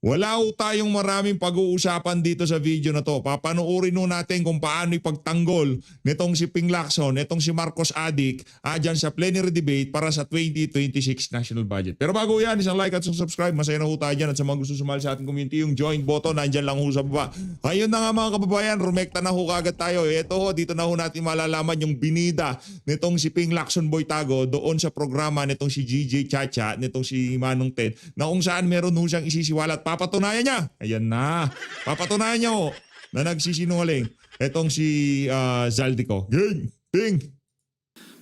Wala ho tayong maraming pag-uusapan dito sa video na to. Papanoorin ho natin kung paano ipagtanggol nitong si Ping Lacson, nitong si Marcos Adik, dyan sa plenary debate para sa 2026 national budget. Pero bago yan, isang like at subscribe. Masaya na ho tayo dyan. At sa mga gusto sumali sa ating community, yung join button, nandyan lang ho sa baba. Ayun na nga mga kababayan, rumekta na ho kagad tayo. Ito ho, dito na ho natin malalaman yung binida nitong si Ping Lacson Boytago doon sa programa nitong si GJ Chacha, nitong si Manong Ted, na kung saan meron ho siyang isisiwalat. Papatunayan niya. Ayan na. Papatunayan niya ho na nagsisinungaling. Itong si Zaldico. Gang! Ping!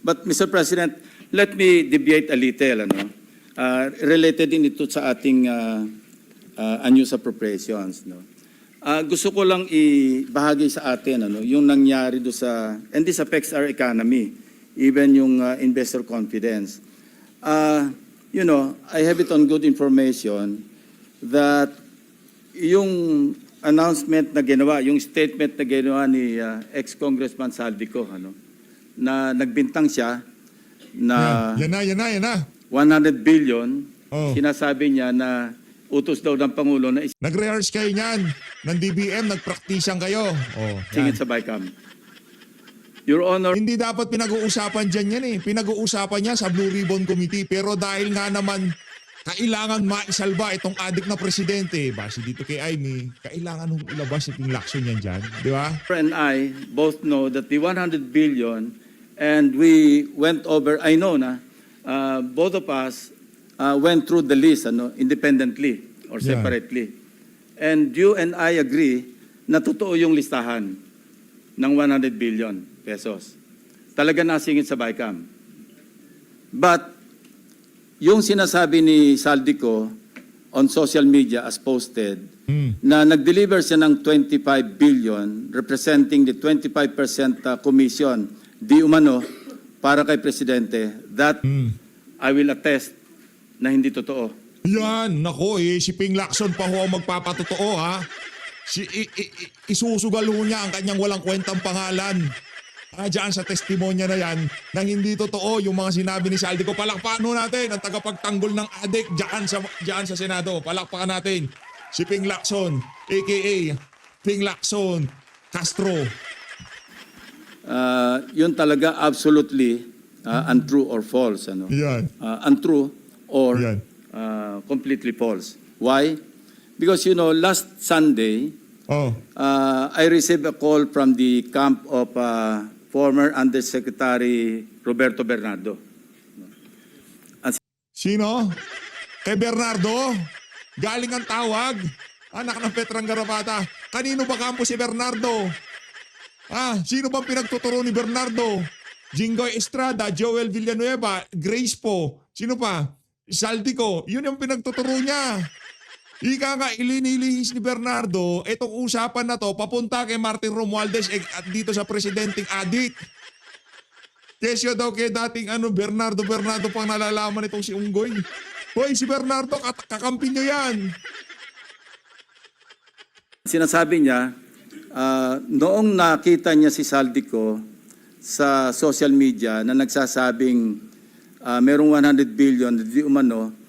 But Mr. President, let me deviate a little, related din ito sa ating unused appropriations. Gusto ko lang ibahagi sa atin yung nangyari do sa, and this affects our economy, even yung investor confidence. I have it on good information that yung announcement na ginawa, yung statement na ginawa ni ex-Congressman Saldico, na nagbintang siya na yan na. 100 billion, sinasabi niya na utos daw ng Pangulo na nag-rehearse kayo niyan. Ng DBM, nagpraktisan kayo. isingit sa BICAM. Your Honor, hindi dapat pinag-uusapan dyan yan eh. Pinag-uusapan niya sa Blue Ribbon Committee. Pero dahil nga naman kailangan maisalba itong adik na presidente, base dito kay Amy, kailangan nung ilabas si Ping Lacson yan dyan. Di ba? and I both know that the 100 billion, and we went over, I know na, both of us went through the list independently or separately. And you and I agree na totoo yung listahan ng 100 billion pesos. Talaga nasingit sa BICAM. But yung sinasabi ni Saldico on social media as posted, na nag-deliver siya ng 25 billion representing the 25% commission di umano para kay Presidente, that I will attest na hindi totoo. Yan, nako si Ping Lacson pa ho ang magpapatotoo ha. Isusugal ho niya ang kanyang walang kwentang pangalan. Diyan sa testimonya na yan, nang hindi totoo yung mga sinabi ni Saldico. Palakpakan natin ang tagapagtanggol ng adik diyan sa Senado. Palakpakan natin si Ping Lacson, aka Ping Lacson Castro. Yun talaga absolutely untrue or false. Yan. Untrue or Yan. completely false. Why? Because last Sunday, I received a call from the camp of former Undersecretary Roberto Bernardo. Sino? Kay Bernardo? Galing ang tawag? Anak ng Petrang Garapata. Kanino ba kampo si Bernardo? Sino bang pinagtuturo ni Bernardo? Jinggoy Estrada, Joel Villanueva, Grace po. Sino pa? Saldico. Yun yung pinagtuturo niya. Ika nga, ilinilihis ni Bernardo, itong usapan na to, papunta kay Martin Romualdez at dito sa presidenteng adik. Kesyo daw kay dating Bernardo pang nalalaman itong si Unggoy. Hoy, si Bernardo, kakampi niyo yan. Sinasabi niya, noong nakita niya si Saldico sa social media na nagsasabing merong 100 billion, di umano,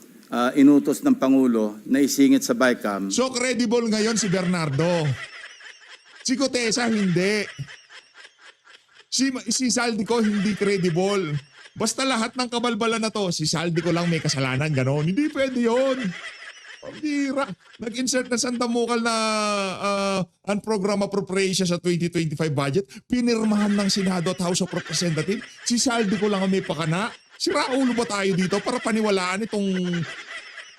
inutos ng Pangulo na isingit sa BICAM. So credible ngayon si Bernardo. Si Cotesa hindi. Si Saldico hindi credible. Basta lahat ng kabalbalan na to, si Saldico lang may kasalanan, gano'n. Hindi pwede yun. Pambira. Nag-insert na sandamukal na unprogram appropriation sa 2025 budget. Pinirmahan ng Senado at House of Representatives. Si Saldico lang ang may pakana. Sira ulo ba tayo dito para paniwalaan itong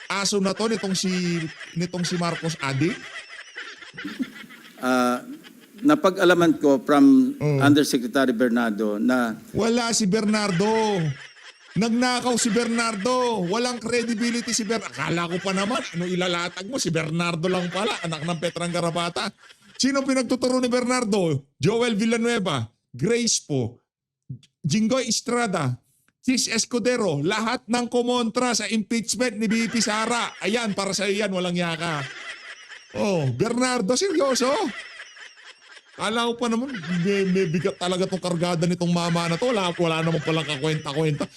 aso na to, nitong si Marcos Adik? Napag-alaman ko from Undersecretary Bernardo na wala si Bernardo. Nagnakaw si Bernardo. Walang credibility si Bernardo. Akala ko pa naman, ilalatag mo? Si Bernardo lang pala, anak ng Petrang Garapata. Sino pinagtuturo ni Bernardo? Joel Villanueva, Grace po, Jinggoy Estrada, Sis Escudero, lahat ng kumontra sa impeachment ni BP Sara. Ayan, para sa iyan, walang yaka. Bernardo, seryoso? Kala ko pa naman, may bigat talaga itong kargada nitong mama na to. Wala naman palang kakwenta-kwenta.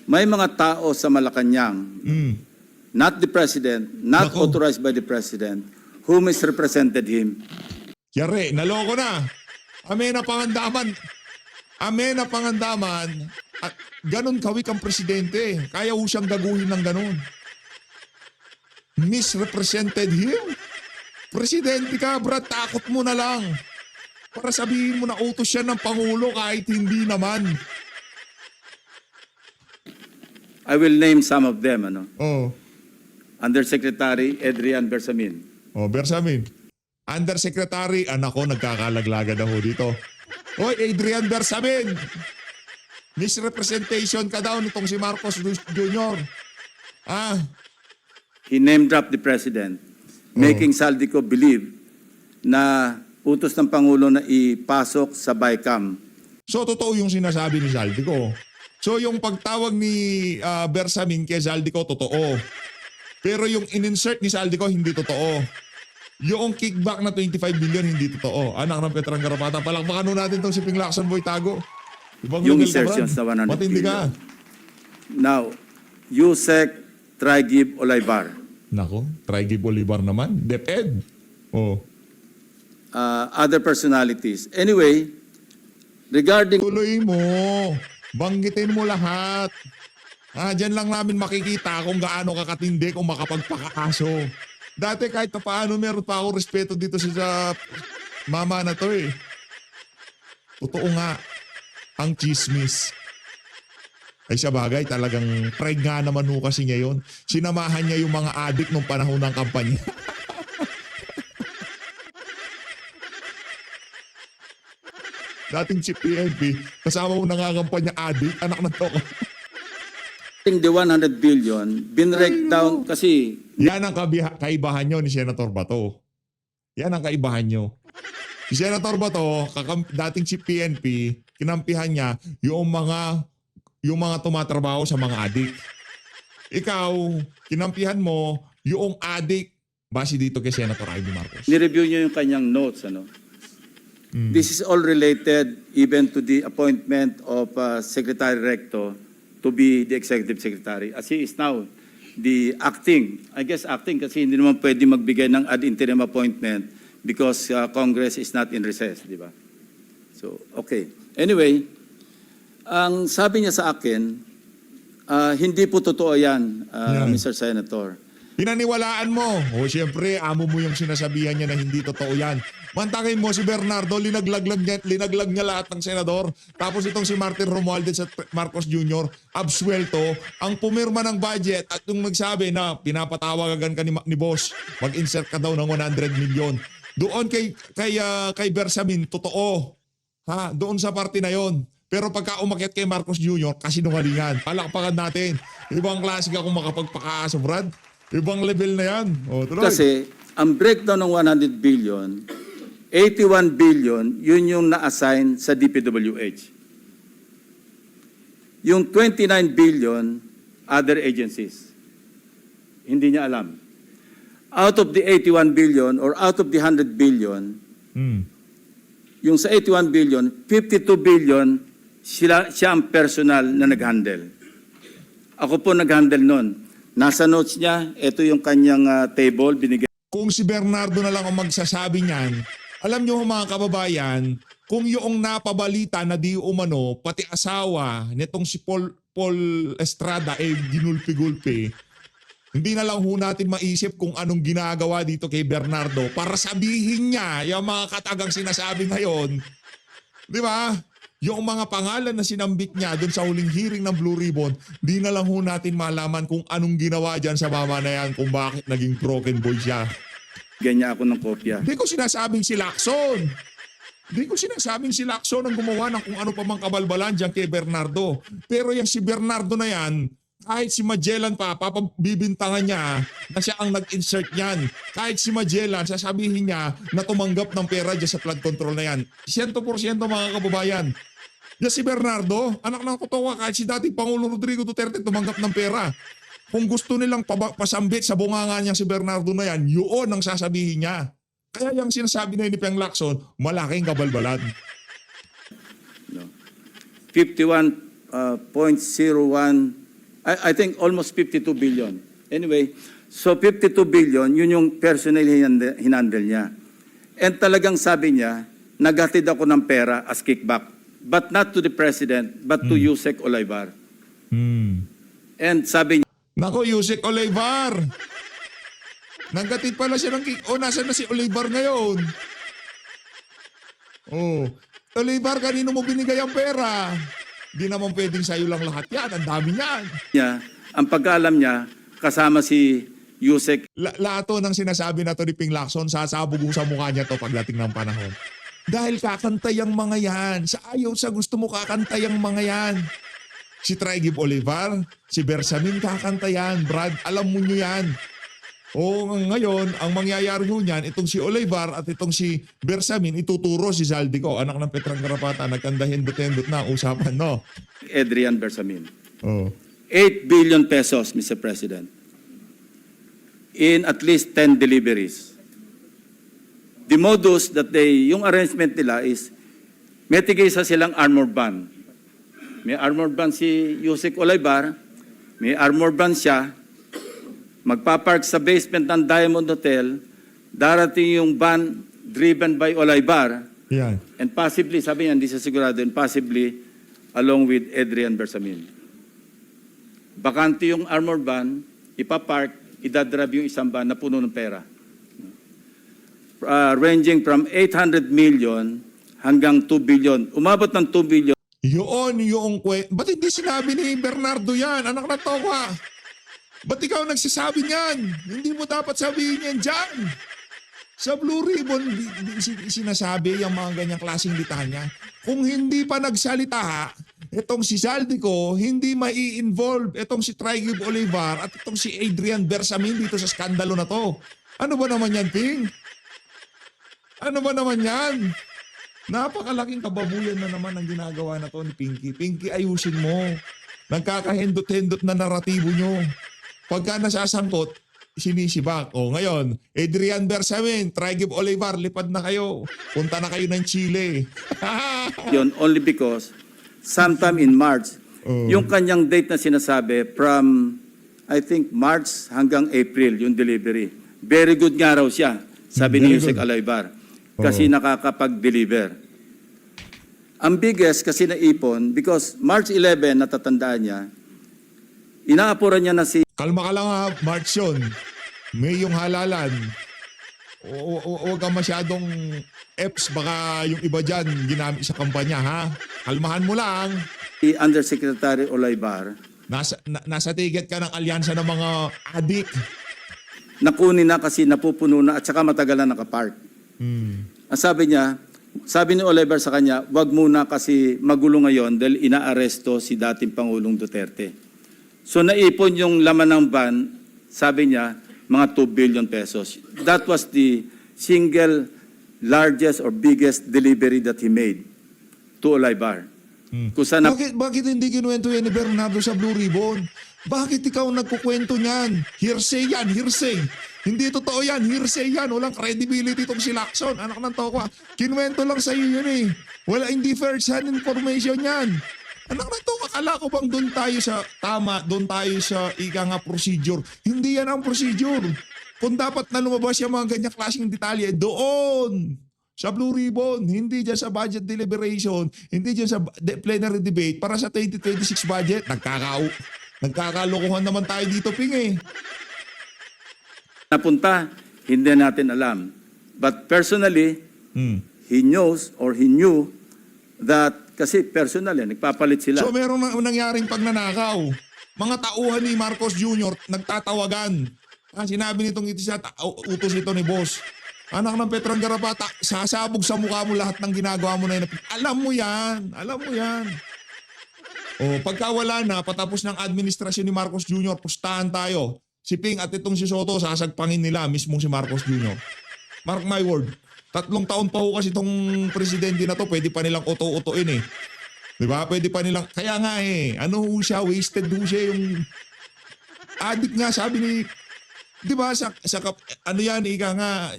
may mga tao sa Malacanang not the President, not Nako. authorized by the President, who misrepresented him. Yari, naloko na. Amena pangandaman. Amena pangandaman. At ganun kawik ang presidente. Kaya ho siyang gaguhin ng ganun. Misrepresented him? Presidente ka, Brad, takot mo na lang. Para sabihin mo na utos siya ng Pangulo kahit hindi naman. I will name some of them. Oh, Undersecretary Adrian Bersamin. oh, Bersamin. Undersecretary, anak ko, nagkakalaglagan na ho dito. Hoy, Adrian Bersamin! Misrepresentation ka daw nitong si Marcos Jr. Ah, He name-dropped the President, making Saldico believe na utos ng Pangulo na ipasok sa BICAM. so totoo yung sinasabi ni Zaldico. So yung pagtawag ni Bersamin kay Zaldico, totoo. Pero yung in-insert ni Zaldico, hindi totoo. Yung kickback na 25 billion, hindi totoo. Anak ng Petrang Garapata, palakpakan nun natin itong si Ping Lacson, boy, tago. Ibang Yung legal ka, insertions Brad. na 100 Matindi ka. Now, Yusek Trigib Olaybar. Nako, Trigib Bolivar naman. DepEd. Oh. Other personalities. Anyway, regarding Tuloy mo. Banggitin mo lahat. Diyan lang namin makikita kung gaano kakatindi kung makapagpakakaso. Dati kahit pa paano meron pa ako respeto dito sa mama na to eh. Totoo nga. Ang chismis. Ay sa bagay, talagang pride nga naman ho kasi niya yun. Sinamahan niya yung mga adik nung panahon ng kampanya. Dating si PNP, kasama mo nangangampanya adik, anak na to. the 100 billion, binrake down kasi Yan ang kaibahan nyo ni Senator Bato. Yan ang kaibahan nyo. Si Senator Bato, dating si PNP, kinampihan niya yung mga tumatrabaho sa mga adik. Ikaw, kinampihan mo yung adik base dito kay Senator Ivy Marcos. nireview niyo yung kanyang notes. This is all related even to the appointment of Secretary Recto to be the Executive Secretary. As he is now the acting, I guess acting kasi hindi naman pwede magbigay ng ad interim appointment because Congress is not in recess, di ba? So, okay. Anyway, ang sabi niya sa akin, hindi po totoo yan, Yan. Mr. Senator. Pinaniwalaan mo. O siyempre, amo mo yung sinasabihan niya na hindi totoo yan. Mantakin mo si Bernardo, linaglag niya lahat ng senador. Tapos itong si Martin Romualdez at Marcos Jr., absuelto, ang pumirma ng budget at yung nagsabi na pinapatawagan ka ni boss, mag-insert ka daw ng 100 million. Doon kay Bersamin, totoo. Ha, doon sa party na yon. Pero pagka umakyat kay Marcos Jr., kasinungalingan. Palakpakan natin. Ibang klase ka kung makapagpakaso, Brad. Ibang level na yan. O, tuloy. Kasi ang breakdown ng 100 billion, 81 billion, yun yung na-assign sa DPWH. Yung 29 billion, other agencies. Hindi niya alam. Out of the 81 billion or out of the 100 billion, yung sa 81 billion, 52 billion, siya ang personal na nag-handle. Ako po nag-handle nun. Nasa notes niya, ito yung kanyang table, binigay. Kung si Bernardo na lang ang magsasabi niyan, alam niyo mga kababayan, kung yung napabalita na di umano, pati asawa nitong si Paul Estrada ginulpi-gulpi, hindi na lang ho natin maisip kung anong ginagawa dito kay Bernardo para sabihin niya yung mga katagang sinasabi ngayon. Di ba? Yung mga pangalan na sinambit niya doon sa huling hearing ng Blue Ribbon, di na lang ho natin malaman kung anong ginawa dyan sa mama na yan, kung bakit naging broken boy siya. Ganyan ako ng kopya. Di ko sinasabing si Lacson. Di ko sinasabing si Lacson ang gumawa ng kung ano pa mang kabalbalan dyan kay Bernardo. Pero yung si Bernardo na yan, kahit si Magellan pa, papabibintangan niya na siya ang nag-insert niyan. Kahit si Magellan, sasabihin niya na tumanggap ng pera dyan sa flood control na yan. 100% mga kababayan. Yan si Bernardo, anak ng kutuwa, kahit si dating Pangulo Rodrigo Duterte tumanggap ng pera. Kung gusto nilang pasambit sa bunganga niya si Bernardo na yan, yun ang sasabihin niya. Kaya yung sinasabi na ni Peng Lacson, malaking kabalbalan. 51.01, I think almost 52 billion Anyway, so 52 billion, yun yung personal hinandle niya. And talagang sabi niya, naghatid ako ng pera as kickback. But not to the President, but to Yusek Olaybar. And sabi niya, Nako, Yusek Olaybar. Nagkatid pala siya ng kick. Nasaan na si Olaybar ngayon? Olaybar, kanino mo binigay ang pera? Di naman pwedeng sa'yo lang lahat yan. Ang dami niyan. ang pagkaalam niya, kasama si Yusek Lahat to ng sinasabi na to ni Ping Lacson, sasabog sa mukha niya to pagdating ng panahon. Dahil kakantay ang mga yan. Sa gusto mo kakantay ang mga yan. Si Traigib Olivar, si Bersamin kakantayan. Brad, alam mo nyo yan. Ngayon, ang mangyayari ho niyan, itong si Olivar at itong si Bersamin, ituturo si Zaldico, anak ng Petrang Garapata, nagkandahindot-hindot na ang usapan, no? Adrian Bersamin. 8 Oh. billion pesos, Mr. President, in at least 10 deliveries. The modus that yung arrangement nila is, may tigisa silang armor van. May armor van si Yusek Olaybar, may armor van siya, magpapark sa basement ng Diamond Hotel, darating yung van driven by Olaybar, Yan. and possibly, sabi niya, hindi siya sigurado, and possibly along with Adrian Bersamin. Bakante yung armor van, ipapark, idadrive yung isang van na puno ng pera. Ranging from 800 million hanggang 2 billion. Umabot ng 2 billion. Yung ba't hindi sinabi ni Bernardo yan? Anak na toka. Ba't ikaw nagsasabi niyan? Hindi mo dapat sabihin yan dyan. Sa Blue Ribbon, sinasabi yung mga ganyang klaseng litanya. Kung hindi pa nagsalita, itong si Zaldico, hindi mai-involve itong si Traigib Olivar at itong si Adrian Bersamin dito sa skandalo na to. Ano ba naman yan, Ping? Ano ba naman yan? Napakalaking kababuyan na naman ang ginagawa na to ni Pinky. Pinky, ayusin mo. Nagkakahindot-hindot na naratibo nyo. Pagka nasasangkot, sinisibak. Ngayon, Adrian Bersamin, Traigib Olivar, lipad na kayo. Punta na kayo ng Chile. Yun, only because sometime in March, yung kanyang date na sinasabi from, I think, March hanggang April, yung delivery. Very good nga raw siya, sabi ni Very Yusek good. Olaybar. Kasi nakakapag-deliver. Ang biggest kasi naipon, because March 11, natatandaan niya, inaapuran niya na si Kalma ka lang ha, March yun. May yung halalan. Huwag ka masyadong EPS, baka yung iba dyan ginamit sa kampanya, ha? Kalmahan mo lang. Undersecretary Olaybar. Nasa ticket ka ng alyansa ng mga adik. Nakunin na kasi napupuno na at saka matagal na nakapark. Ang sabi ni Olaybar sa kanya, wag muna kasi magulo ngayon dahil inaaresto si dating Pangulong Duterte. So naipon yung laman ng van, sabi niya, mga 2 billion pesos. That was the single largest or biggest delivery that he made to Olaybar. Kung saan Bakit hindi kinuwento yan ni Bernardo sa Blue Ribbon? Bakit ikaw nagkukwento niyan? Hearsay yan, hearsay. Hindi totoo yan, hearsay yan. Walang credibility itong si Lacson. Anak ng tokwa. Kinuwento lang sa iyo yun eh. Hindi first-hand information yan. Anak ng tokwa, akala ko bang doon tayo sa tama, doon tayo sa ika nga procedure. Hindi yan ang procedure. Kung dapat na lumabas yung mga ganyang klaseng detalye, doon. Sa Blue Ribbon, hindi dyan sa budget deliberation, hindi dyan sa plenary debate para sa 2026 budget. Nagkakalokohan naman tayo dito, Ping eh. napunta, hindi natin alam. But personally, he knows or he knew that, kasi personal yan, nagpapalit sila. So meron nangyaring pagnanakaw. Mga tauhan ni Marcos Jr. nagtatawagan. Sinabi nitong utos ito ni boss. Anak ng Petrang Garapata, sasabog sa mukha mo lahat ng ginagawa mo na yun. Alam mo yan. Alam mo yan. Pagka wala na, patapos ng administrasyon ni Marcos Jr., pustahan tayo. Si Ping at itong si Soto, sasagpangin nila mismong si Marcos Jr. Mark my word. 3 taon pa ho kasi itong presidente na to, pwede pa nilang uto-utoin eh. Diba? Pwede pa nilang, kaya nga eh, ano ho siya, wasted ho siya yung addict nga, sabi ni, diba, ano yan, ika nga,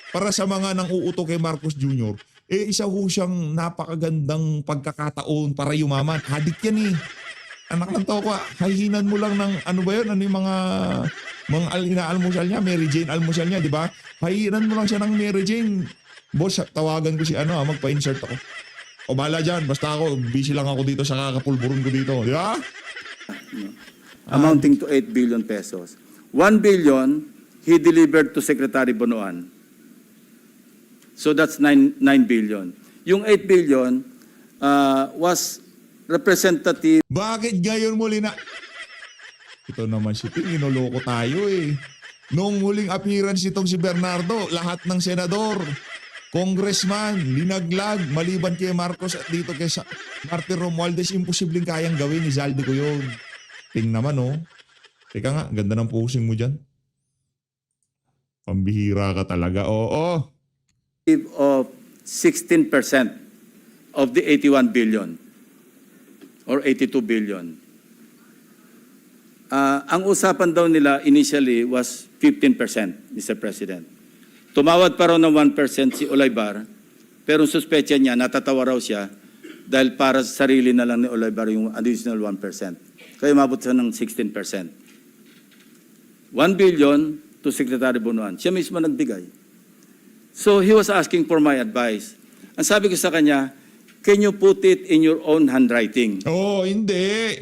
para sa mga nang uuto kay Marcos Jr., isa ho siyang napakagandang pagkakataon para yumaman. Addict yan eh. anak ng toko, hahinan mo lang ng ano ba yun? Ano yung mga inaalmusal niya, Mary Jane almusal niya, di ba? Hahinan mo lang siya ng Mary Jane. Boss, tawagan ko si magpa-insert ako. O bahala dyan, basta ako, busy lang ako dito sa kakapulburon ko dito. Di ba? Amounting to 8 billion pesos. 1 billion, he delivered to Secretary Bonoan. So that's 9 billion. Yung 8 billion was representative. Bakit gayon muli na? Ito naman si Ping, inoloko tayo eh. Noong huling appearance itong si Bernardo, lahat ng senador, congressman, linaglag, maliban kay Marcos at dito kay Martin Romualdez, imposibleng kayang gawin ni Zaldi ko yun. Ping naman oh. Teka nga, ganda ng posing mo dyan. Pambihira ka talaga, oo. Of 16% of the 81 billion or 82 billion. Ang usapan daw nila initially was 15%, Mr. President. Tumawad pa raw ng 1% si Olaybar, pero suspecha niya, natatawa raw siya dahil para sa sarili na lang ni Olaybar yung additional 1%. Kaya umabot siya ng 16%. 1 billion to Secretary Bonoan. Siya mismo nagbigay. So he was asking for my advice. Ang sabi ko sa kanya, can you put it in your own handwriting? Oo, hindi.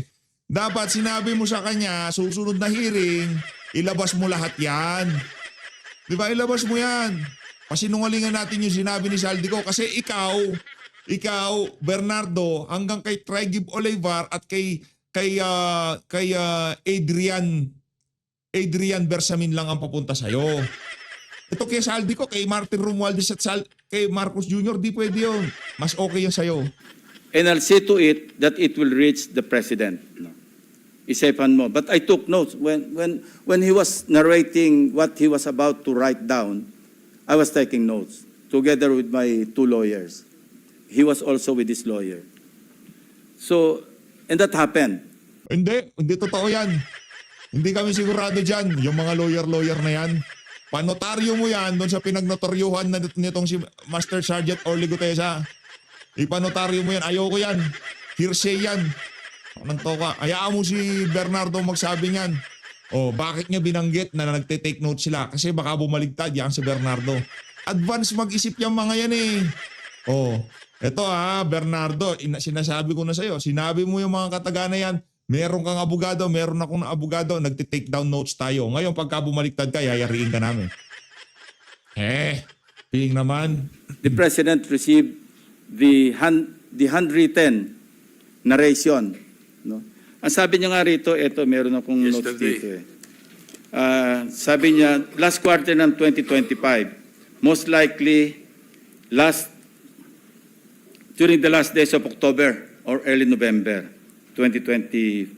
Dapat sinabi mo sa kanya, susunod na hearing, ilabas mo lahat yan. Di ba? Ilabas mo yan. Pasinungalingan natin yung sinabi ni Saldico kasi ikaw, Bernardo, hanggang kay Trigib Olivar at kay Adrian Bersamin lang ang papunta sa'yo. Ito kay Saldico, kay Martin Romualdez at kay Marcos Jr., di pwede yun. Mas okay yan sa'yo. And I'll see to it that it will reach the President. No. Isipan mo. But I took notes. When he was narrating what he was about to write down, I was taking notes together with my 2 lawyers. He was also with his lawyer. So, and that happened. Hindi totoo yan. Hindi kami sigurado dyan. Yung mga lawyer na yan. Panotaryo mo yan doon sa pinagnotaryuhan na nitong si Master Sergeant Orly Gutesa. Ipanotaryo mo yan. Ayoko yan. Hearsay yan. Anong toka? Hayaan mo si Bernardo magsabi niyan. Oh, bakit niya binanggit na nagte-take note sila? Kasi baka bumaligtad yan si Bernardo. Advance mag-isip yung mga yan eh. Oh, eto Bernardo, sinasabi ko na sa'yo. Sinabi mo yung mga kataga na yan. Meron kang abogado, meron akong abogado, nagte-take down notes tayo. Ngayon, pagka bumaliktad ka, yayariin ka namin. Ping naman. The President received the handwritten narration. No? Ang sabi niya nga rito, meron akong notes dito eh. Sabi niya, last quarter ng 2025, most likely during the last days of October or early November 2020,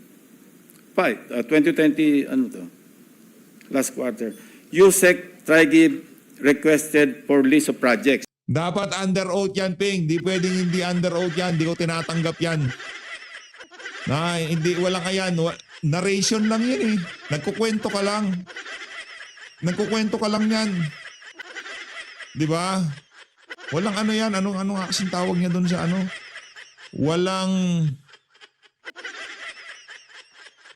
last quarter, USEC Trigib requested for list of projects. Dapat under oath yan, Ping. Di pwedeng hindi under oath yan. Di ko tinatanggap yan. Hindi, walang ayan. Narration lang yan eh. Nagkukwento ka lang. Nagkukwento ka lang yan. Di ba? Walang ano yan. Ano nga kasing tawag niya doon sa Walang...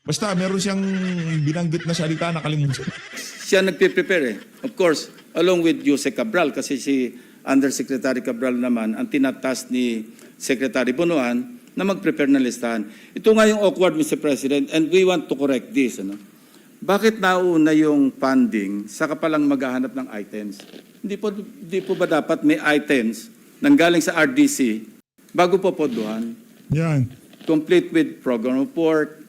Basta meron siyang binanggit na salita na kalimutan. Siya nagpe-prepare eh. Of course, along with Jose Cabral kasi si Undersecretary Cabral naman ang tinatas ni Secretary Bonoan na mag-prepare ng listahan. Ito nga yung awkward, Mr. President, and we want to correct this. Bakit nauna yung funding saka palang maghahanap ng items? Hindi po ba dapat may items nanggaling sa RDC bago po podohan? Yan. Complete with program report,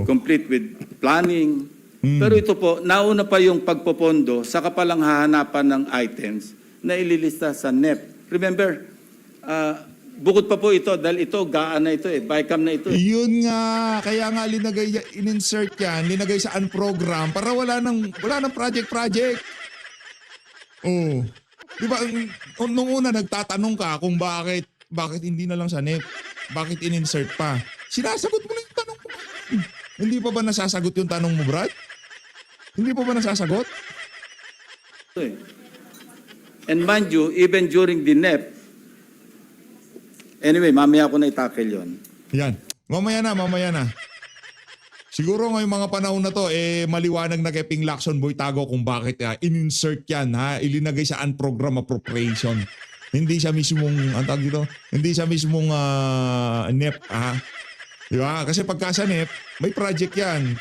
complete with planning. Pero ito po, nauna pa yung pagpopondo, saka palang hahanapan ng items na ililista sa NEP. Remember, bukod pa po ito, dahil ito, gaan na ito BICAM na ito. Yun nga, kaya nga in-insert yan, linagay sa unprogram para wala nang project. Oh. Di ba, nung una nagtatanong ka kung bakit hindi na lang sa NEP, bakit in-insert pa? Sinasagot mo na yung tanong mo. Hindi pa ba nasasagot yung tanong mo, Brad? Hindi pa ba nasasagot? And mind you, even during the NEP, anyway, mamaya ko na itackle yon. Yan. Mamaya na. Siguro ngayong mga panahon na to, maliwanag na kay Ping Lacson Boy Tago kung bakit in-insert yan, ilinagay sa unprogram appropriation. Hindi siya mismong, ang tawag dito, hindi siya mismong NEP, di ba? Kasi pagka sa NEP, may project yan.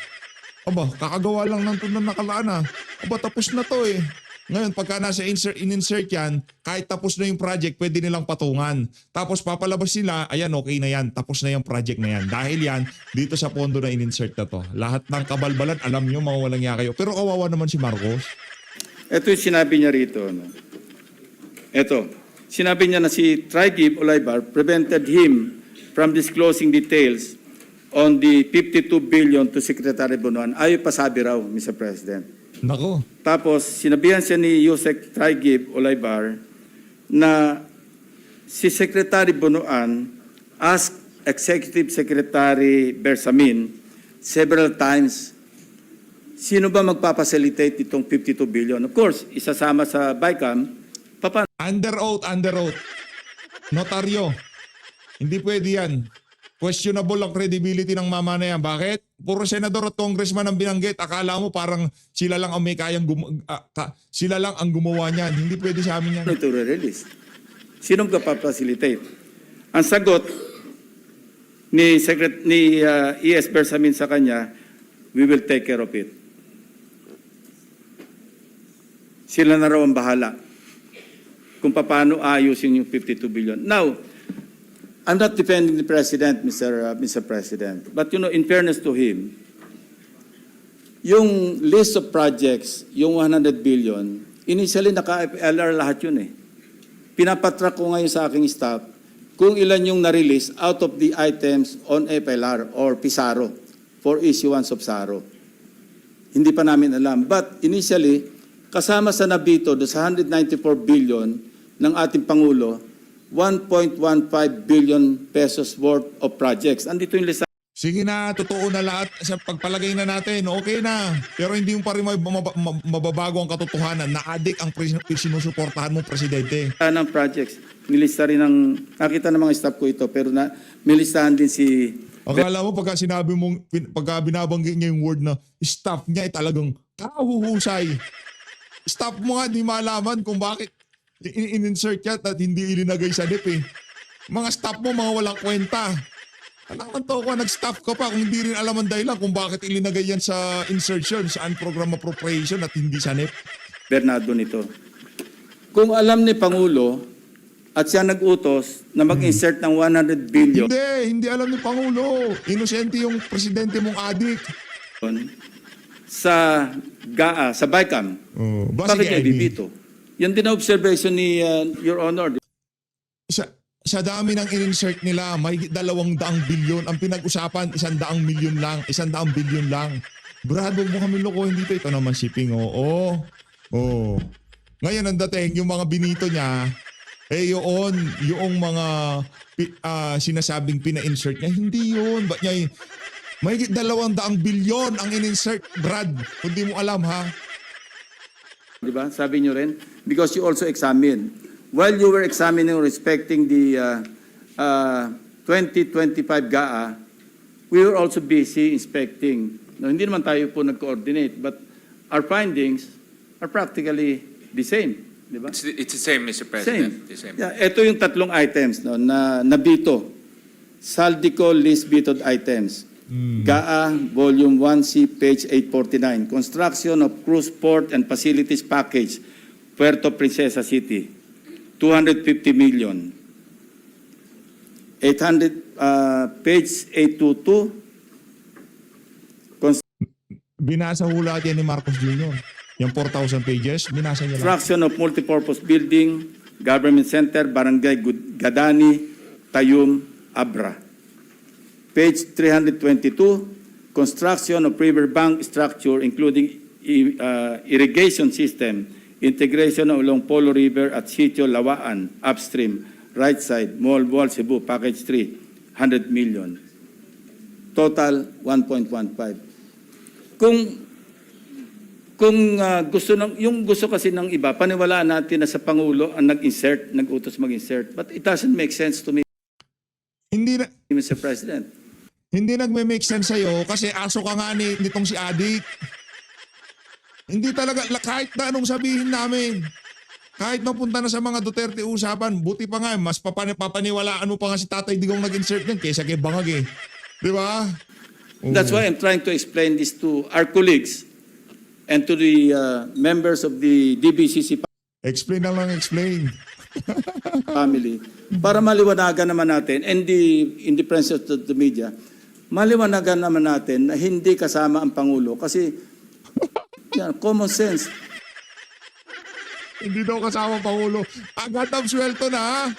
Aba, kakagawa lang ng tunang nakalaan Aba, tapos na to Ngayon, pagka nasa in-insert yan, kahit tapos na yung project, pwede nilang patungan. Tapos papalabas sila, ayan, okay na yan. Tapos na yung project na yan. Dahil yan, dito sa pondo na in-insert na to. Lahat ng kabalbalan, alam nyo, mawawalang niya kayo. Pero kawawa naman si Marcos. Ito yung sinabi niya rito. Ito, sinabi niya na si Trigib Olaybar prevented him from disclosing details on the 52 billion to Secretary Bonoan. Ayaw pasabi raw, Mr. President. Nako. Tapos, sinabihan siya ni Yusek Trigib Olaybar na si Secretary Bonoan asked Executive Secretary Bersamin several times, sino ba magpapacilitate itong 52 billion? Of course, isasama sa BICAM, paano? Under oath. Notaryo. Hindi pwede yan. Questionable ang credibility ng mama na yan. Bakit? Puro senador at congressman ang binanggit. Akala mo parang sila lang ang may kayang sila lang ang gumawa niyan. Hindi pwede sa amin yan. Ito re-release. Sinong kapapacilitate? Ang sagot ni ES Bersamin sa kanya, we will take care of it. Sila na raw ang bahala kung paano ayusin yung 52 billion. Now, I'm not defending the President, Mr. President. But in fairness to him, yung list of projects, yung 100 billion, initially naka-FLR lahat yun Pinapatrack ko ngayon sa aking staff kung ilan yung na-release out of the items on FLR or PISARO for issuance of SARO. Hindi pa namin alam. But initially, kasama sa nabito do sa 194 billion ng ating Pangulo, 1.15 billion pesos worth of projects. Andito yung lista. Sige na, totoo na lahat. Sa pagpalagay na natin, okay na. Pero hindi mo pa rin mababago ang katotohanan na adik ang sinusuportahan mong presidente. Ng projects. Nilista rin nakita ng mga staff ko ito, pero may listahan din si... Akala mo pagka sinabi mong, pagka binabanggit niya yung word na staff niya, talagang kahuhusay. Staff mo nga, di malaman kung bakit in-insert yan at hindi ilinagay sa NEP Mga staff mo, mga walang kwenta. Alam to ko, nag-staff ka pa kung hindi rin alam ang dahilan kung bakit ilinagay yan sa insertion, sa unprogram appropriation at hindi sa NEP. Bernardo nito. Kung alam ni Pangulo at siya nag-utos na mag-insert ng 100 billion Hindi alam ni Pangulo. Inosente yung presidente mong adik. sa GAA, sa BICAM, bakit niya ibibito? Yan din ang observation ni Your Honor. Sa dami ng in-insert nila, may 200 bilyon. Ang pinag-usapan, 100 milyon lang. 100 bilyon lang. Brad, huwag mo kami lokohin dito. Ito naman shipping, Oo. Ngayon, ang dating, yung mga binito niya, yung mga sinasabing pina-insert niya, hindi yun. Ba't niya, may 200 bilyon ang in-insert, Brad. Kung di mo alam, ha? Diba? Sabi niyo rin, because you also examine. While you were examining respecting the 2025 GAA, we were also busy inspecting. No, hindi naman tayo po nag-coordinate, but our findings are practically the same. Diba? It's the same, Mr. President. The same. Yeah, ito yung tatlong items na nabito. Saldico list vetoed items. GAA, Volume 1C, page 849. Construction of Cruise Port and Facilities Package, Puerto Princesa City, 250 million. 800, page 822. Binasa hula yan ni Marcos Jr. Yung 4,000 pages, binasa niya lang. Construction of Multipurpose Building, Government Center, Barangay Gadani, Tayum, Abra. Page 322, construction of riverbank structure including irrigation system, integration along Polo River at Sitio Lawaan, upstream, right side, Mall Wall, Cebu, package 3, 100 million. Total, 1.15. Kung yung gusto kasi ng iba, paniwalaan natin na sa Pangulo ang nag-utos mag-insert. But it doesn't make sense to me, Hindi na, Mr. President. Hindi nagme-make sense sa'yo kasi aso ka nga nitong si Adik. Hindi talaga, kahit na anong sabihin namin. Kahit mapunta na sa mga Duterte usapan, buti pa nga, mas papaniwalaan mo pa nga si Tatay Digong nag-insert yan kaysa kay Bangag eh. Di ba? That's why I'm trying to explain this to our colleagues and to the members of the DBCC Explain na lang, explain. family para maliwanagan naman natin and in the presence of the media, maliwanagan naman natin na hindi kasama ang Pangulo kasi yan, common sense. Hindi daw kasama Pangulo. Agad absuelto na.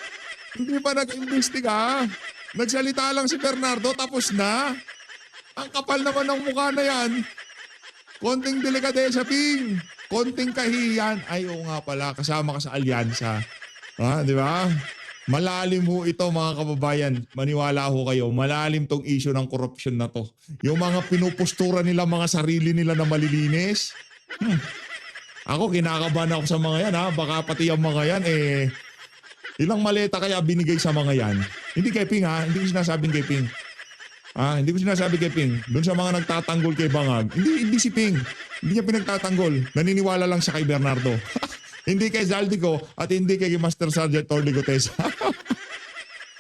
Hindi pa nag-imbestiga. Nagsalita lang si Bernardo tapos na. Ang kapal naman ng mukha na yan. Konting delikadesa, Ping. Konting kahiyan. Ay, oo nga pala, kasama ka sa alyansa. Di ba? Malalim ho ito mga kababayan. Maniwala ho kayo. Malalim tong issue ng korupsyon na to. Yung mga pinupustura nila, mga sarili nila na malilinis. Ako, kinakabahan ako sa mga yan ha. Baka pati yung mga yan ilang maleta kaya binigay sa mga yan. Hindi kay Ping ha. Hindi ko sinasabing kay Ping. Hindi ko sinasabi kay Ping. Doon sa mga nagtatanggol kay Bangag. Hindi si Ping. Hindi niya pinagtatanggol. Naniniwala lang siya kay Bernardo. Hindi kay Zaldico at hindi kay Master Sergeant Torly Gutesa.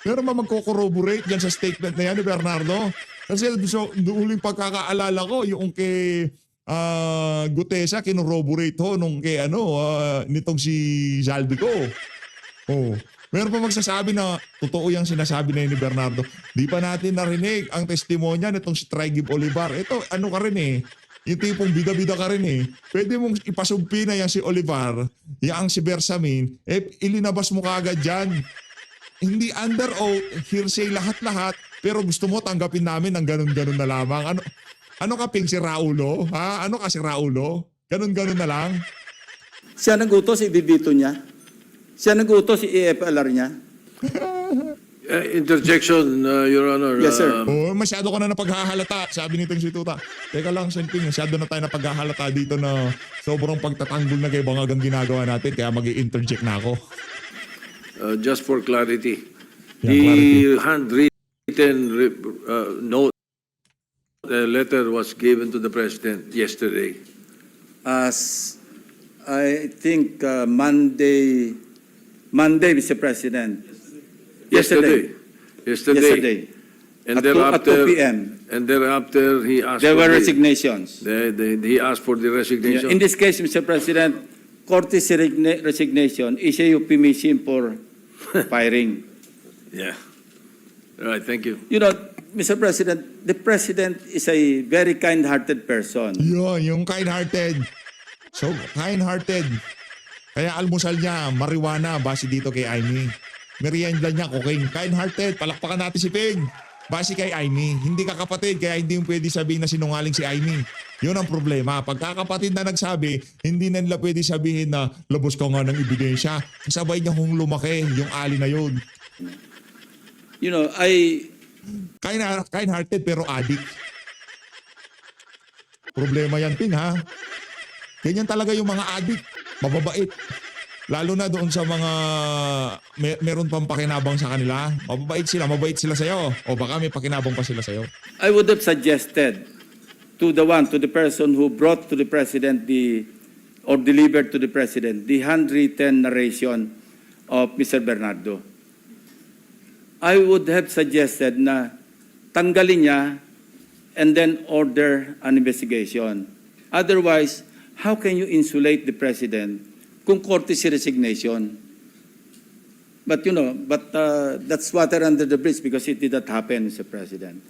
Pero magko-corroborate dyan sa statement na yan ni Bernardo. Kasi huling pagkakaalala ko, yung kay Gutesa, kinorroborate ho nung kay nitong si Zaldico. Meron pa magsasabi na totoo yung sinasabi na yun ni Bernardo. Di pa natin narinig ang testimonya nitong si Trigib Olivar. Ito, ano ka rin yung tipong bida-bida ka rin Pwede mong ipasumpi na yan si Olivar, yang si Bersamin, ilinabas mo kaagad dyan. Hindi under oath, hearsay lahat-lahat, pero gusto mo tanggapin namin ng ganun-ganun na lamang. Ano ka, Ping, si Raulo? Ano ka, si Raulo? Ganun-ganun na lang? Siya nagutos, ibibito niya. Siya nagutos, i-EFLR niya. Interjection, Your Honor. Yes, sir. Masyado ka na napaghahalata, sabi nitong si Tuta. Teka lang, Senping, masyado na tayo napaghahalata dito na sobrang pagtatanggol na kay Bangag ang ginagawa natin, kaya mag-i-interject na ako. Just for clarity, Yeah, the clarity. handwritten note, letter was given to the President yesterday. As I think Monday, Mr. President. Yesterday. And At thereafter, 2 p.m. And thereafter, he asked There for were the- resignations. He asked for the resignation. In this case, Mr. President, courtesy resignation is a euphemism for firing. Yeah. All right, thank you. You know, Mr. President, the President is a very kind-hearted person. Yun, yung kind-hearted. So, kind-hearted. Kaya almusal niya, marijuana, base dito kay Aimee. Merienda niya, cocaine. Kind-hearted, palakpakan natin si Ping. Base kay Aimee. Hindi ka kapatid, kaya hindi mo pwede sabihin na sinungaling si Aimee. Yun ang problema. Pagkakapatid na nagsabi, hindi na nila pwede sabihin na labos ka nga ng ebidensya. Kasabay niya kung lumaki, yung ali na yun. You know, Kind-hearted pero addict. Problema yan, Ping, ha? Ganyan talaga yung mga addict. Mababait. Lalo na doon sa mga meron pang pakinabang sa kanila. Mababait sila sa'yo. O baka may pakinabang pa sila sa'yo. I would have suggested to the person who brought to the President or delivered to the President the handwritten narration of Mr. Bernardo. I would have suggested na tanggalin niya and then order an investigation. Otherwise, how can you insulate the President kung courtesy resignation? But that's water under the bridge because it did not happen, Mr. President.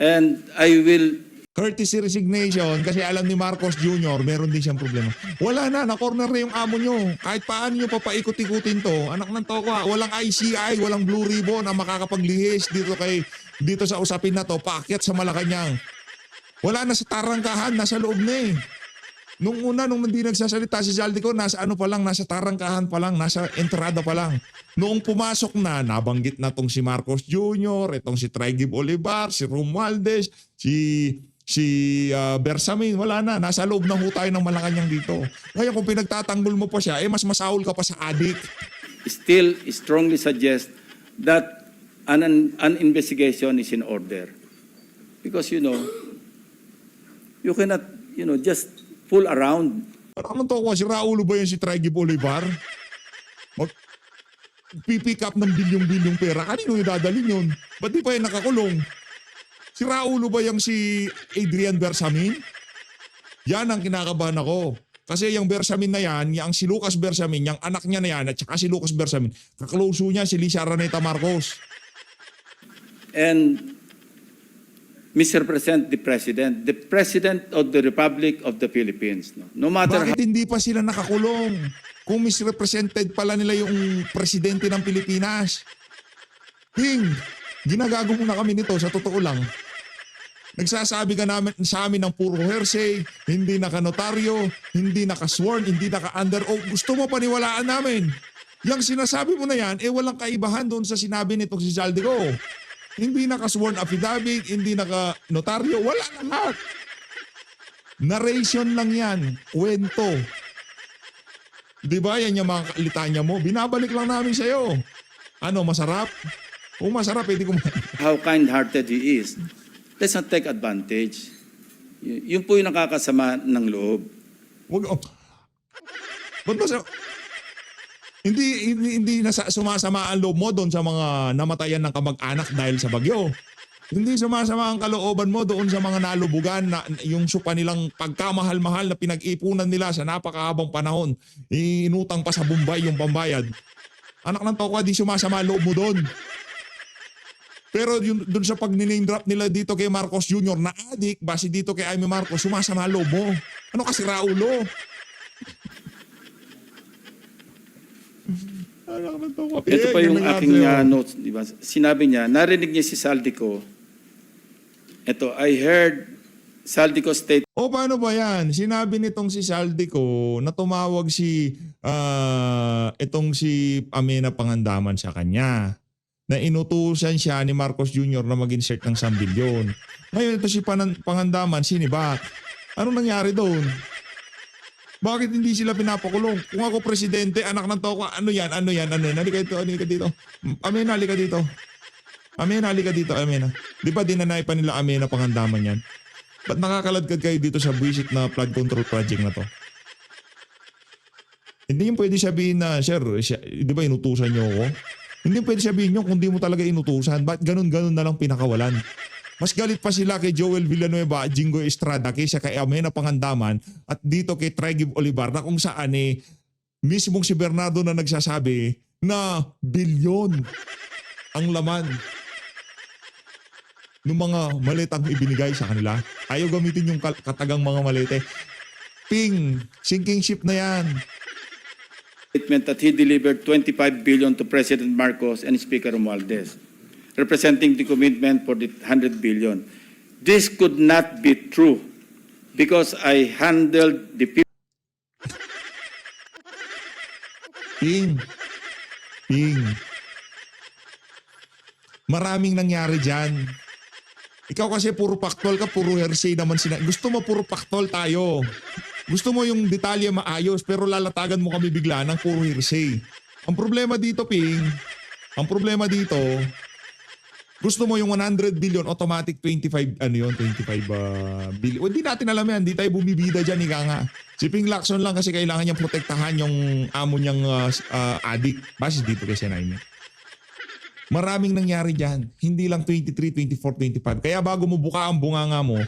And I will Courtesy resignation kasi alam ni Marcos Jr. meron din siyang problema. Wala na, na-corner na yung amo nyo. Kahit paano nyo papaikot-ikutin to. Anak ng toko, walang ICI, walang blue ribbon na makakapaglihis dito sa usapin na to. Paakyat sa Malacanang. Wala na sa tarangkahan, nasa loob na Nung hindi nagsasalita si Zaldico, nasa tarangkahan pa lang, nasa entrada pa lang. Noong pumasok na, nabanggit na tong si Marcos Jr., itong si Trigib Olivar, si Romualdez, si Bersamin, wala na. Nasa loob na ho tayo ng Malacanang dito. Kaya kung pinagtatanggol mo pa siya, mas masahol ka pa sa adik. still strongly suggest that an investigation is in order. Because, you cannot, just fool around. Parang to ko, si Raulo ba yan si Trigib Olivar? Pipick up ng bilyong-bilyong pera. Kanino idadalhin yun? Ba't di pa yan nakakulong? Si Raulo ba yung si Adrian Bersamin? Yan ang kinakabahan ako. Kasi yung Bersamin na yan, yung si Lucas Bersamin, yung anak niya na yan, at saka si Lucas Bersamin, kaklose niya si Lisa Araneta Marcos. And misrepresent the President of the Republic of the Philippines. No matter how... Bakit hindi pa sila nakakulong? Kung misrepresented pala nila yung presidente ng Pilipinas. Ginagago muna kami nito sa totoo lang. Nagsasabi ka namin sa amin ng puro hearsay, hindi nakanotaryo, hindi nakasworn, hindi naka-under oath. Gusto mo paniwalaan namin? Yang sinasabi mo na yan, walang kaibahan doon sa sinabi nitong si Zaldico. Hindi naka-sworn affidavit, hindi naka-notaryo, wala lahat. Narration lang yan, kwento. Di ba yan yung mga litanya mo? Binabalik lang namin sa'yo. Ano, masarap? Kung masarap, hindi ko... how kind-hearted he is. Let's not take advantage. Yun po yung nakakasama ng loob. Wag, ba't ba sa... Hindi sumasama ang loob mo doon sa mga namatayan ng kamag-anak dahil sa bagyo. Hindi sumasama ang kalooban mo doon sa mga nalubugan na yung supa nilang pagkamahal-mahal na pinag-ipunan nila sa napakahabang panahon. Inutang pa sa Bombay yung pambayad. Anak ng toko, di sumasama ang loob mo doon. Pero doon sa pag-name drop nila dito kay Marcos Jr. na adik, base dito kay Amy Marcos, sumasama ang loob mo. Ano kasi Raulo? Ito pa yung aking notes, di ba? Sinabi niya, narinig niya si Zaldico. Ito, I heard Zaldico state. O paano ba yan? Sinabi nitong si Zaldico na tumawag itong si Amena Pangandaman sa kanya. Na inutusan siya ni Marcos Jr. na mag-insert ng 1 bilyon. Ngayon ito si Pangandaman, sinibak. Anong nangyari doon? Bakit hindi sila pinapakulong? Kung ako presidente, anak ng toko, ano yan? Halika dito. Amena, halika dito. Amena. Di ba dinanay pa nila Amena Pangandaman yan? Ba't nakakaladkad kayo dito sa buwisit na flood control project na to? Hindi yung pwede sabihin na, sir, di ba inutusan niyo ako? Hindi pwede sabihin nyo kung di mo talaga inutusan. Ba't ganun-ganun na lang pinakawalan? Mas galit pa sila kay Joel Villanueva at Jingo Estrada kaysa kay Amena Pangandaman at dito kay Trigib Olivar na kung saan mismong si Bernardo na nagsasabi na bilyon ang laman ng mga malitang ibinigay sa kanila. Ayaw gamitin yung katagang mga malete. Sinking ship na yan. Statement that he delivered 25 billion to President Marcos and Speaker Romualdez, representing the commitment for the 100 billion. This could not be true because I handled the people. Maraming nangyari dyan. Ikaw kasi puro paktol ka, puro hearsay naman sila. Gusto mo puro paktol tayo. Gusto mo yung detalye maayos pero lalatagan mo kami bigla ng puro hearsay. Ang problema dito, gusto mo yung 100 billion automatic 25 billion. Hindi natin alam yan, hindi tayo bumibida dyan, ika nga. Si Ping Lacson lang kasi kailangan niyang protektahan yung amo niyang adik. Base dito kay Senay niya. Maraming nangyari dyan. Hindi lang 23, 24, 25. Kaya bago mo buka ang bunganga mo,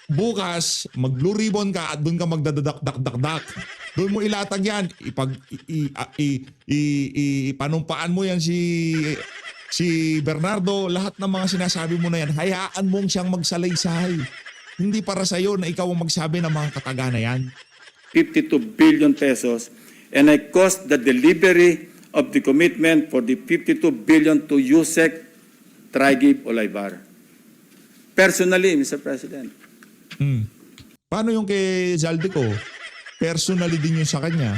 bukas, mag-blue ribbon ka at doon ka magdadadak-dak-dak. Doon mo ilatag yan. Panumpaan mo yan si Bernardo. Lahat ng mga sinasabi mo na yan, hayaan mong siyang magsalaysay. Hindi para sa'yo na ikaw ang magsabi ng mga kataga na yan. 52 billion pesos and I caused the delivery of the commitment for the 52 billion to Yusek Trigib Olivar. Personally, Mr. President. Paano yung kay Zaldico? Personally din yun sa kanya.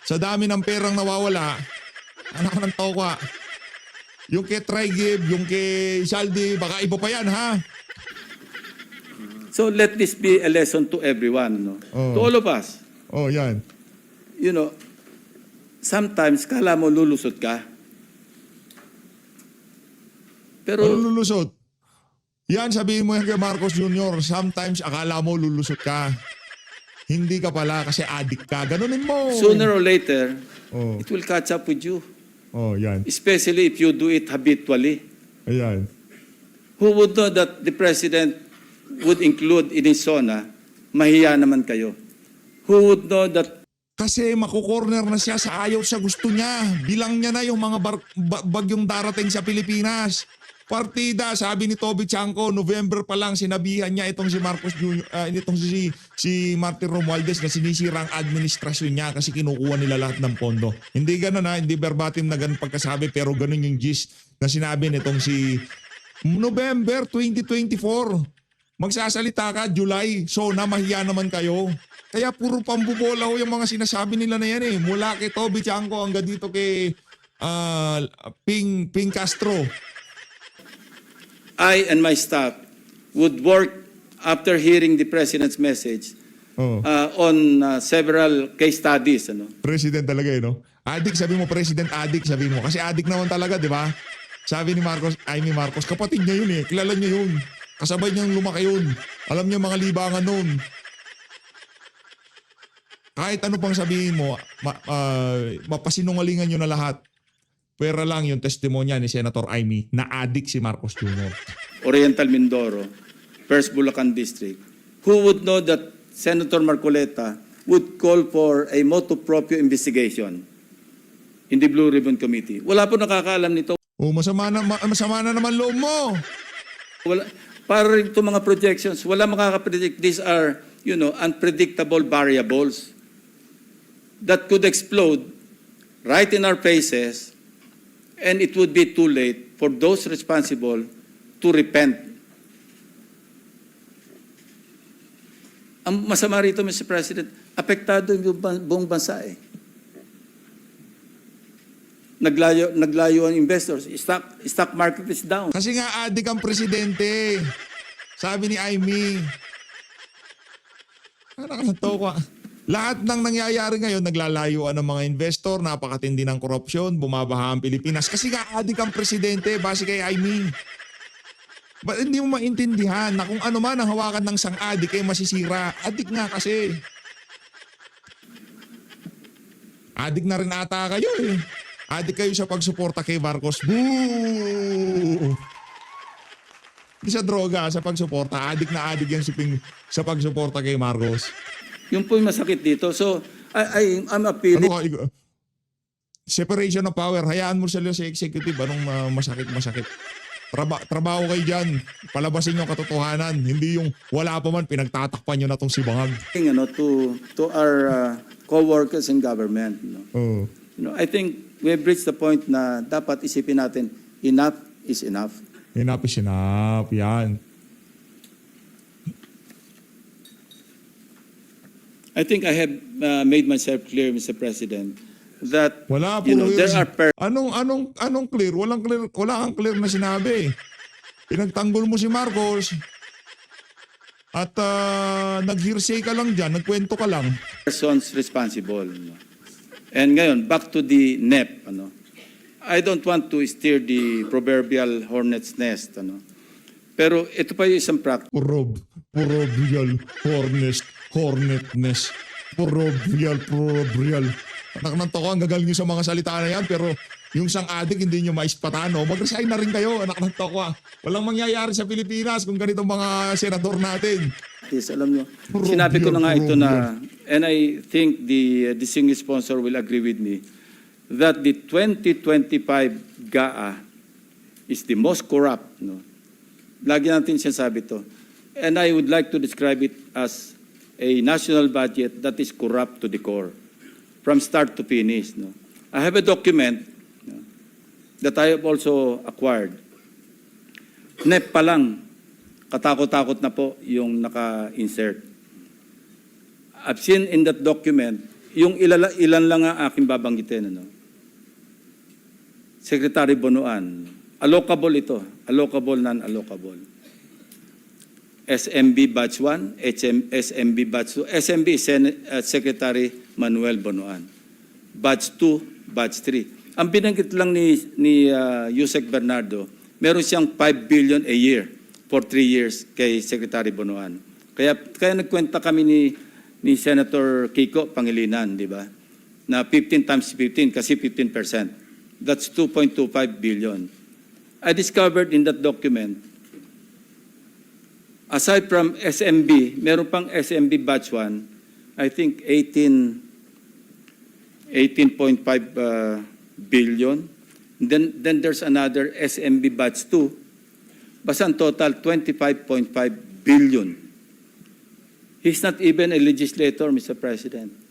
Sa dami ng perang nawawala, anak ng tokwa. Yung kay Trigib, yung kay Zaldi, baka iba pa yan, ha? So let this be a lesson to everyone, no? Oh. To all of us. Oh, yan. Sometimes kala mo lulusot ka. Pero Ano lulusot? Yan, sabihin mo yan kay Marcos Jr., sometimes akala mo lulusot ka. Hindi ka pala kasi addict ka. Ganunin mo. Sooner or later, Oh, it will catch up with you. oh, yan. Especially if you do it habitually. Ayan. Who would know that the President would include in his zona, mahiya naman kayo? Who would know that Kasi makukorner na siya sa ayaw sa gusto niya. Bilang niya na yung mga bagyong darating sa Pilipinas. Partida, sabi ni Toby Chanco, November pa lang sinabihan niya itong si Marcos Jr., itong si Martin Romualdez na sinisira ang administrasyon niya kasi kinukuha nila lahat ng pondo. Hindi ganun ha, hindi verbatim na ganun pagkasabi pero ganun yung gist na sinabi nitong si November 2024. Magsasalita ka, July, so na mahiya naman kayo. Kaya puro pambubola ho yung mga sinasabi nila na yan eh. Mula kay Toby Chanco hanggang dito kay Ping Castro. I and my staff would work after hearing the President's message Oh. on several case studies. Ano? President talaga eh, no? Adik, sabi mo, President Adik, sabi mo. Kasi adik naman talaga, di ba? Sabi ni Marcos, kapatid niya yun eh. Kilala niya yun. Kasabay niyang lumaki yun. Alam niya mga libangan nun. Kahit ano pang sabihin mo, mapasinungalingan nyo na lahat. Pwera lang yung testimonya ni Senator Amy na adik si Marcos Jr. Oriental Mindoro, First Bulacan District. Who would know that Senator Marcoleta would call for a motu proprio investigation in the Blue Ribbon Committee? Wala po nakakaalam nito. O masama na naman loob mo. Wala, para rin itong mga projections, wala makakapredict. These are, unpredictable variables that could explode right in our faces, and it would be too late for those responsible to repent. Ang masama rito, Mr. President, apektado yung buong bansa eh. Naglayo ang investors. Stock market is down. Kasi nga adik ang presidente. Sabi ni Amy. Nakakatawa. Lahat ng nangyayari ngayon, naglalayuan ng mga investor, napakatindi ng korupsyon, bumabaha ang Pilipinas. Kasi nga adik ang presidente, base kay Amy. Ba't hindi mo maintindihan na kung ano man ang hawakan ng sang-adik ay masisira? Adik nga kasi. Adik na rin ata kayo eh. Adik kayo sa pagsuporta kay Marcos. Boo! Hindi sa droga, sa pagsuporta. Adik na adik yan si Ping sa pagsuporta kay Marcos. Yung po yung masakit dito. So, I'm appealing. Separation of power. Hayaan mo sila sa executive. Anong masakit? Trabaho kayo dyan. Palabasin nyo ang katotohanan. Hindi yung wala pa man, pinagtatakpan nyo na itong si Bangag. To our co-workers in government. Oh. I think we've reached the point na dapat isipin natin, enough is enough. Enough is enough. Yan. I think I have made myself clear, Mr. President, that Wala po. there are Anong clear? Wala kang clear na sinabi. Pinagtanggol mo si Marcos at nag-hearsay ka lang dyan, nagkwento ka lang. persons responsible. And ngayon, back to the NEP. I don't want to steer the proverbial hornet's nest. Pero ito pa yung isang practice. Proverbial hornetness. Proverbial. Anak ng toko, ang gagaling nyo sa mga salita na yan, pero yung sang adik hindi nyo maispatano. Mag-resign na rin kayo, anak ng toko. Walang mangyayari sa Pilipinas kung ganitong mga senador natin. Alam nyo, sinabi ko na nga ito na, and I think the distinguished sponsor will agree with me, that the 2025 GAA is the most corrupt. Lagi natin sinasabi ito. And I would like to describe it as a national budget that is corrupt to the core, from start to finish. I have a document that I have also acquired. NEP pa lang, katakot-takot na po yung naka-insert. I've seen in that document, yung ilan lang ang aking babanggitin. Secretary Bonoan, allocable ito, allocable, non-allocable. SMB Batch 1, SMB Batch 2. SMB is Secretary Manuel Bonoan. Batch 2, Batch 3. Ang binanggit lang ni Yusek Bernardo, meron siyang 5 billion a year for 3 years kay Secretary Bonoan. Kaya nagkwenta kami ni Senator Kiko Pangilinan, di ba? Na 15 times 15 kasi 15%. That's 2.25 billion. I discovered in that document, aside from SMB, meron pang SMB batch 1, I think 18.5 billion. Then there's another SMB batch 2. Basta ang total 25.5 billion. He's not even a legislator, Mr. President.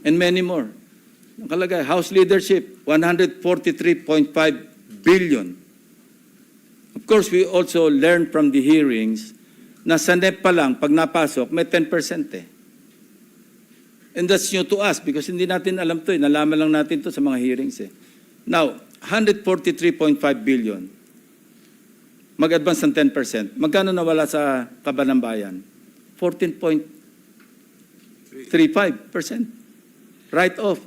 And many more. Nakalagay, House leadership, 143.5 billion. Of course, we also learned from the hearings na sa NEP pa lang, pag napasok, may 10% eh. And that's new to us because hindi natin alam to eh. Nalaman lang natin to sa mga hearings eh. Now, 143.5 billion. Mag-advance ng 10%. Magkano nawala sa Kaban ng Bayan? 14.35%. Write-off.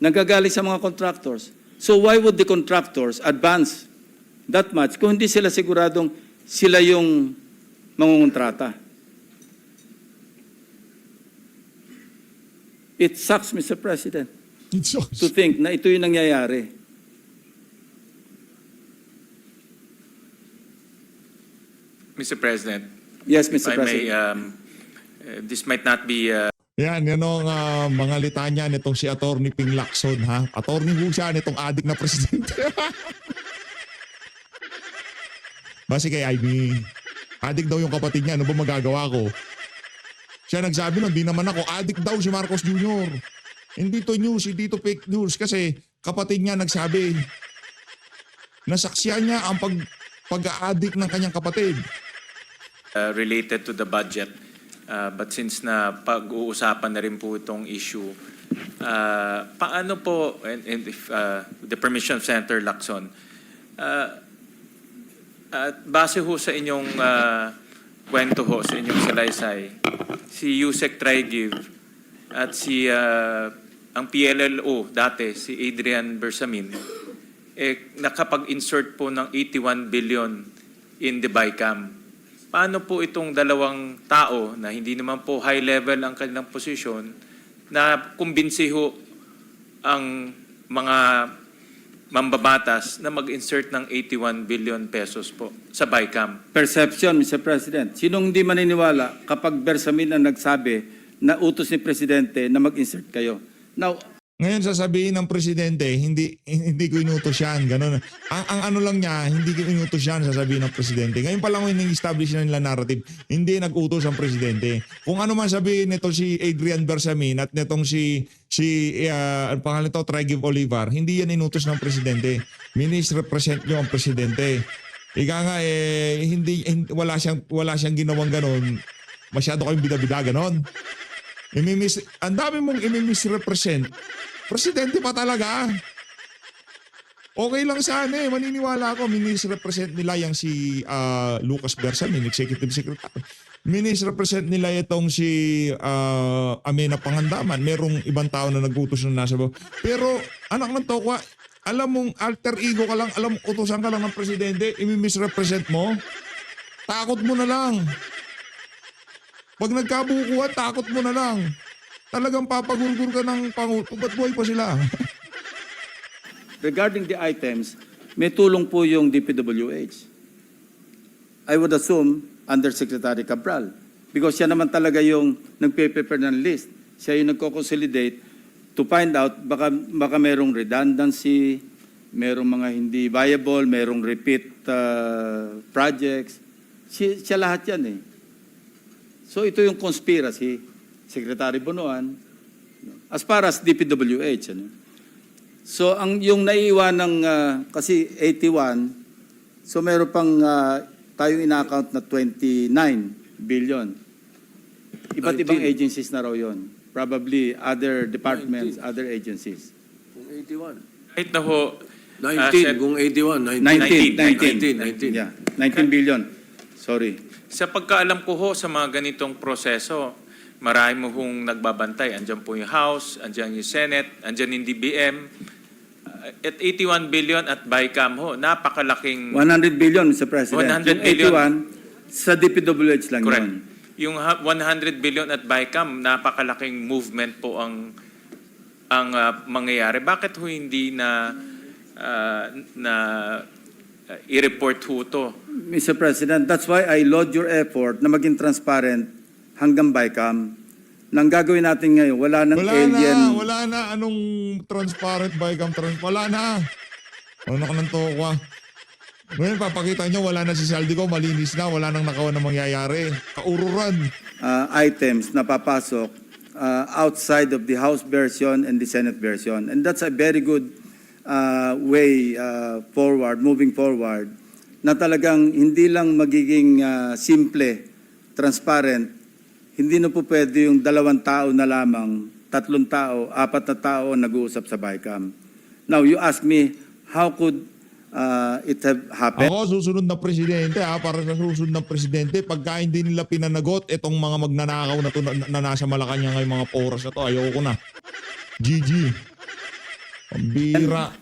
Nagagaling sa mga contractors. So why would the contractors advance that much kung hindi sila siguradong sila yung mangungontrata? It sucks, Mr. President, It's so- to think na ito yung nangyayari. Mr. President, Yes, if Mr. I may, President. this might not be Yan ang mga litanya nitong si Attorney Ping Lacson, ha? Attorney ho siya nitong adik na presidente. Base kay Ivy, adik daw yung kapatid niya, ano ba magagawa ko? Siya nagsabi nun, di naman ako, adik daw si Marcos Jr. Hindi to news, hindi to fake news kasi kapatid niya nagsabi. Nasaksiyan niya ang pag-aadik ng kanyang kapatid. related to the budget. But since na pag-uusapan na rin po itong issue, paano po, and if the permission of Senator Lacson, base ho sa inyong kwento ho, sa inyong salaysay, si Yusek Trigiv at si ang PLLO dati, si Adrian Bersamin, nakapag-insert po ng 81 billion in the BICAM. Paano po itong dalawang tao na hindi naman po high level ang kanilang posisyon na kumbinsi ho ang mga mambabatas na mag-insert ng 81 billion pesos po sa BICAM? Perception, Mr. President. Sinong hindi maniniwala kapag Bersamin ang nagsabi na utos ni Presidente na mag-insert kayo? Now, Ngayon sasabihin ng presidente, hindi ko inutos yan. Ganun. Ang ano lang niya, hindi ko inutos yan, sasabihin ng presidente. Ngayon pa lang in-establish na nila narrative, hindi nag-utos ang presidente. Kung ano man sabihin nito si Adrian Bersamin at nitong ang pangalan nito, Trigiv Olivar, hindi yan inutos ng presidente. Represent nyo ang presidente. Ika nga, wala siyang ginawang ganon. Masyado kayong bida-bida ganon. Ang dami mong imi-misrepresent. Presidente pa talaga. Okay lang sana eh. Maniniwala ako. Minisrepresent nila yung si Lucas Bersamin, Executive Secretary. Minisrepresent nila itong si Amena Pangandaman. Merong ibang tao na nag-utos na nasa baba. Pero anak ng tokwa, alam mong alter ego ka lang, alam mong utosan ka lang ng presidente, imi-misrepresent mo. Takot mo na lang. Pag nagkabukuhan, takot mo na lang. Talagang papagulgur ka ng Pangulo. Ba't buhay pa sila? regarding the items, may tulong po yung DPWH. I would assume Undersecretary Cabral because siya naman talaga yung nagpe-prepare ng list. Siya yung nagko-consolidate to find out baka merong redundancy, merong mga hindi viable, merong repeat projects. Siya lahat yan eh. So ito yung conspiracy, Secretary Bonoan, as far as DPWH. Ano? So yung naiiwan ng, kasi 81, so meron pang tayong ina-account na 29 billion. Iba't ibang agencies na raw yun. Probably other departments, 19. other agencies. Kung 81. Kahit na ho, 19, kung 81, 19. 19. Yeah, 19 billion. Sorry. sa pagkaalam ko ho sa mga ganitong proseso, marami mo hong nagbabantay. Andyan po yung House, andyan yung Senate, andyan yung DBM. at 81 billion at BICAM ho, napakalaking 100 billion, Mr. President. 100 billion. Yung 81, sa DPWH lang correct. yun. Yung 100 billion at BICAM, napakalaking movement po ang mangyayari. Bakit ho hindi na i-report ho to? Mr. President, that's why I laud your effort na maging transparent hanggang BICAM. Nang gagawin natin ngayon, wala nang alien. Wala na. Anong transparent BICAM? Wala na. Ano ka ng tokwa? Ngayon, papakita nyo, wala na si Saldico, malinis na, wala nang nakawan na mangyayari. Kaururan. Items na papasok outside of the House version and the Senate version. And that's a very good way forward, moving forward, na talagang hindi lang magiging simple, transparent, hindi na po pwede yung 2 tao na lamang, 3 tao, 4 na tao nag-uusap sa BICAM. Now, you ask me, how could it have happened? Ako, susunod na presidente, para sa susunod na presidente, pagka hindi nila pinanagot, itong mga magnanakaw na, to, na nasa Malacanang ngayong mga poras na to, ayoko na. GG. Pambira.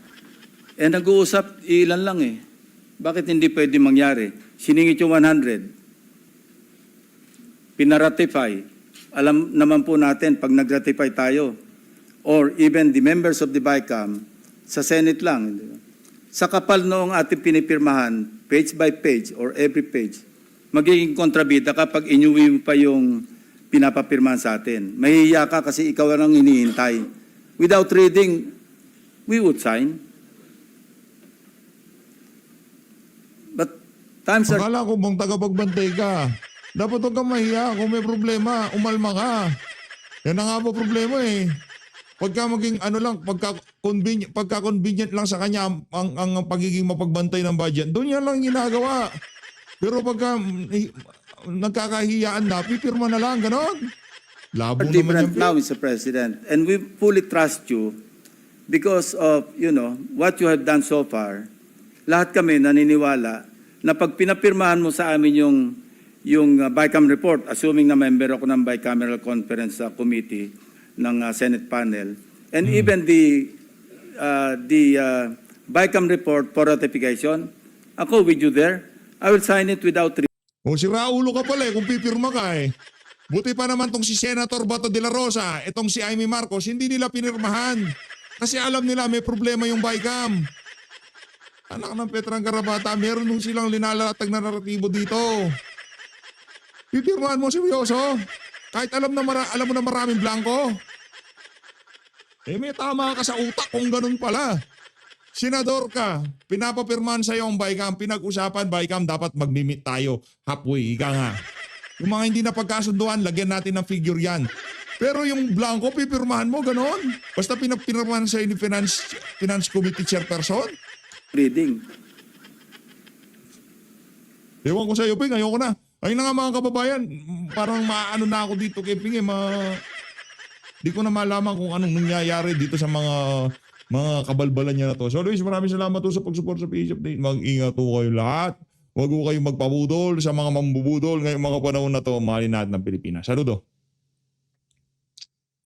Nag-uusap, ilan lang eh. Bakit hindi pwede mangyari? Siningit yung 100. Pinaratify. Alam naman po natin, pag nag-ratify tayo, or even the members of the BICAM, sa Senate lang, di ba? Sa kapal noong ating pinipirmahan, page by page or every page, magiging kontrabida kapag inyuwi mo pa yung pinapapirmahan sa atin. Mahihiya ka kasi ikaw ang hinihintay. Without reading, we would sign. But times are... Akala ko bang tagapagbantay ka. Dapat huwag kang mahiya. Kung may problema, umalma ka. Yan na nga po problema eh. Pagka maging pagka convenient lang sa kanya ang pagiging mapagbantay ng budget, doon yan lang ginagawa. Pero pagka nagkakahiyaan na, pipirma na lang, ganon. Labo naman different yan. now, Mr. President, and we fully trust you because of, what you have done so far. Lahat kami naniniwala na pag pinapirmahan mo sa amin yung BICAM report, assuming na member ako ng Bicameral Conference Committee ng Senate panel, and even the BICAM report for ratification, ako with you there, I will sign it without O si Raulo ka pala kung pipirma ka eh. Buti pa naman tong si Senator Bato de la Rosa, itong si Amy Marcos, hindi nila pinirmahan. Kasi alam nila may problema yung BICAM. Anak ng Petrang Karabata, meron nung silang linalatag na naratibo dito. Pipirmahan mo seryoso. Kahit alam mo na maraming blanco. May tama ka sa utak kung ganun pala. Senador ka, pinapapirmahan sa'yo ang BICAM, pinag-usapan BICAM, dapat mag-meet tayo halfway, ika nga. Yung mga hindi na pagkasunduan, lagyan natin ng figure yan. Pero yung blanco, pipirmahan mo, ganon. Basta pinapirmahan sa'yo ni Finance Committee Chairperson. reading. Ewan ko sa'yo, Ping, ayoko na. Ayun na nga mga kababayan, parang maano na ako dito kay Ping di ko na malaman kung anong nangyayari dito sa mga kabalbalan niya na to. So Luis, maraming salamat po sa pag-support sa PH Update. Mag-ingat po kayo lahat. Huwag po kayong magpabudol sa mga mambubudol ngayong mga panahon na to. Mahalin natin ng Pilipinas. Saludo.